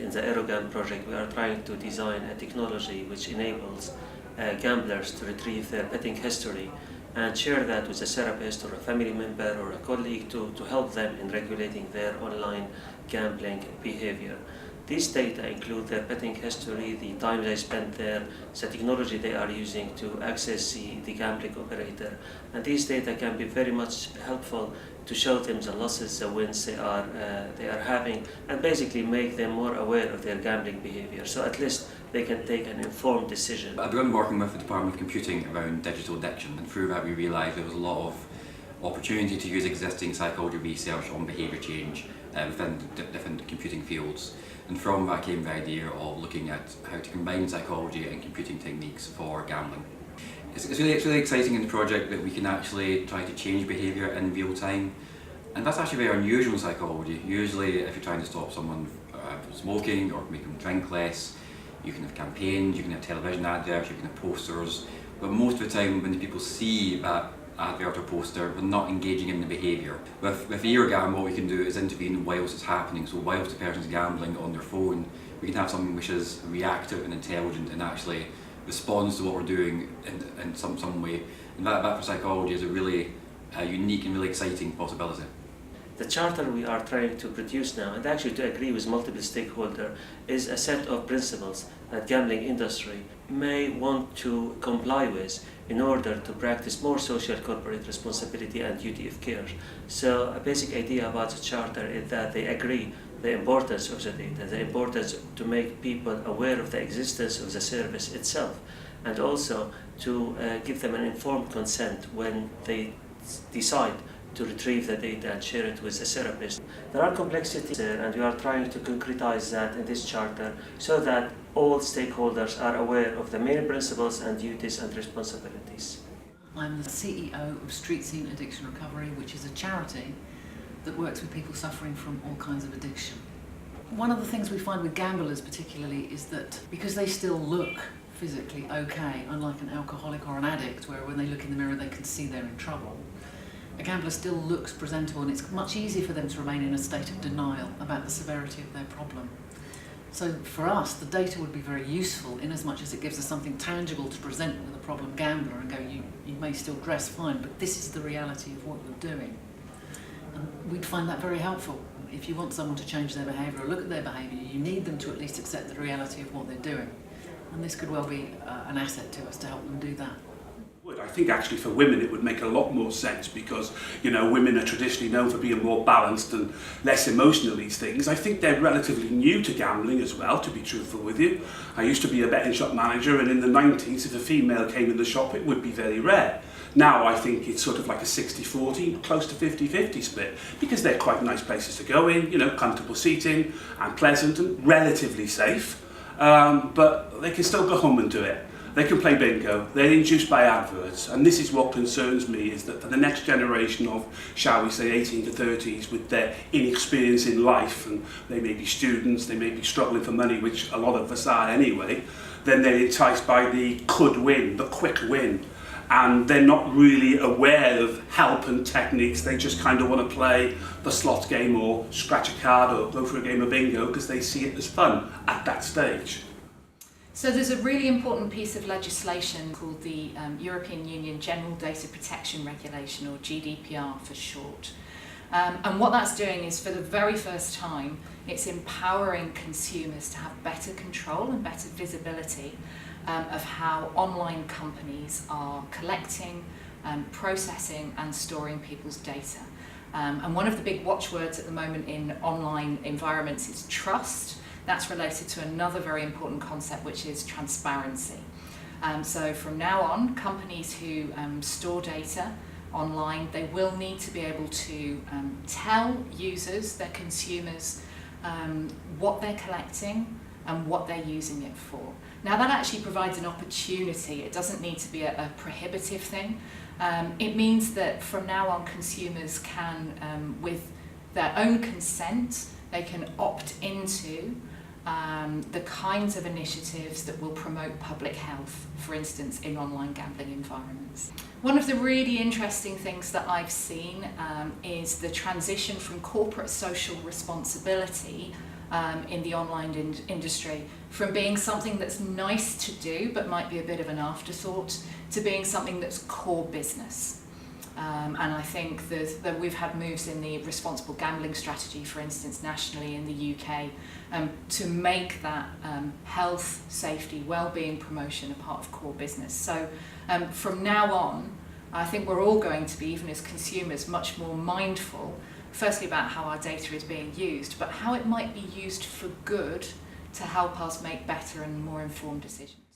in the EROGamb project, we are trying to design a technology which enables gamblers to retrieve their betting history and share that with a therapist or a family member or a colleague to help them in regulating their online gambling behavior. These data include their betting history, the time they spent there, the technology they are using to access the gambling operator. And these data can be very much helpful to show them the losses, the wins they are having, and basically make them more aware of their gambling behavior. So at least they can take an informed decision. I've begun working with the Department of Computing around digital addiction, and through that we realised there was a lot of opportunity to use existing psychology research on behaviour change within different computing fields. And from that came the idea of looking at how to combine psychology and computing techniques for gambling. It's really exciting in the project that we can actually try to change behaviour in real time. And that's actually very unusual in psychology. Usually if you're trying to stop someone from smoking or make them drink less, you can have campaigns, you can have television adverts, you can have posters. But most of the time when the people see that advert or poster, they're not engaging in the behaviour. With EROGamb, what we can do is intervene whilst it's happening. So whilst the person's gambling on their phone, we can have something which is reactive and intelligent and actually responds to what we're doing in some way. And that for psychology is a really unique and really exciting possibility. The charter we are trying to produce now, and actually to agree with multiple stakeholders, is a set of principles that gambling industry may want to comply with in order to practice more social corporate responsibility and duty of care. So a basic idea about the charter is that they agree the importance of the data, the importance to make people aware of the existence of the service itself, and also to give them an informed consent when they decide to retrieve the data and share it with the therapist. There are complexities there, and we are trying to concretize that in this charter so that all stakeholders are aware of the main principles and duties and responsibilities. I'm the CEO of Street Scene Addiction Recovery, which is a charity that works with people suffering from all kinds of addiction. One of the things we find with gamblers particularly is that because they still look physically okay, unlike an alcoholic or an addict where when they look in the mirror they can see they're in trouble, a gambler still looks presentable, and it's much easier for them to remain in a state of denial about the severity of their problem. So for us, the data would be very useful in as much as it gives us something tangible to present with a problem gambler and go, you may still dress fine, but this is the reality of what you're doing. And we'd find that very helpful. If you want someone to change their behaviour or look at their behaviour, you need them to at least accept the reality of what they're doing. And this could well be an asset to us to help them do that. I think actually for women it would make a lot more sense because, you know, women are traditionally known for being more balanced and less emotional these things. I think they're relatively new to gambling as well, to be truthful with you. I used to be a betting shop manager, and in the 90s if a female came in the shop it would be very rare. Now I think it's sort of like a 60-40, close to 50-50 split, because they're quite nice places to go in, you know, comfortable seating and pleasant and relatively safe, but they can still go home and do it. They can play bingo, they're induced by adverts, and this is what concerns me, is that for the next generation of, shall we say, 18 to 30s with their inexperience in life, and they may be students, they may be struggling for money, which a lot of us are anyway, then they're enticed by the could win, the quick win, and they're not really aware of help and techniques. They just kind of want to play the slot game or scratch a card or go for a game of bingo because they see it as fun at that stage. So there's a really important piece of legislation called the European Union General Data Protection Regulation, or GDPR for short. And what that's doing is, for the very first time, it's empowering consumers to have better control and better visibility of how online companies are collecting, processing and storing people's data. And one of the big watchwords at the moment in online environments is trust. That's related to another very important concept, which is transparency. So from now on, companies who store data online, they will need to be able to tell users, their consumers, what they're collecting and what they're using it for. Now that actually provides an opportunity. It doesn't need to be a prohibitive thing. It means that from now on consumers can, with their own consent, they can opt into the kinds of initiatives that will promote public health, for instance, in online gambling environments. One of the really interesting things that I've seen is the transition from corporate social responsibility in the online industry, from being something that's nice to do but might be a bit of an afterthought to being something that's core business. And I think that we've had moves in the responsible gambling strategy, for instance, nationally in the UK, to make that health, safety, well-being promotion a part of core business. So from now on, I think we're all going to be, even as consumers, much more mindful, firstly about how our data is being used, but how it might be used for good to help us make better and more informed decisions.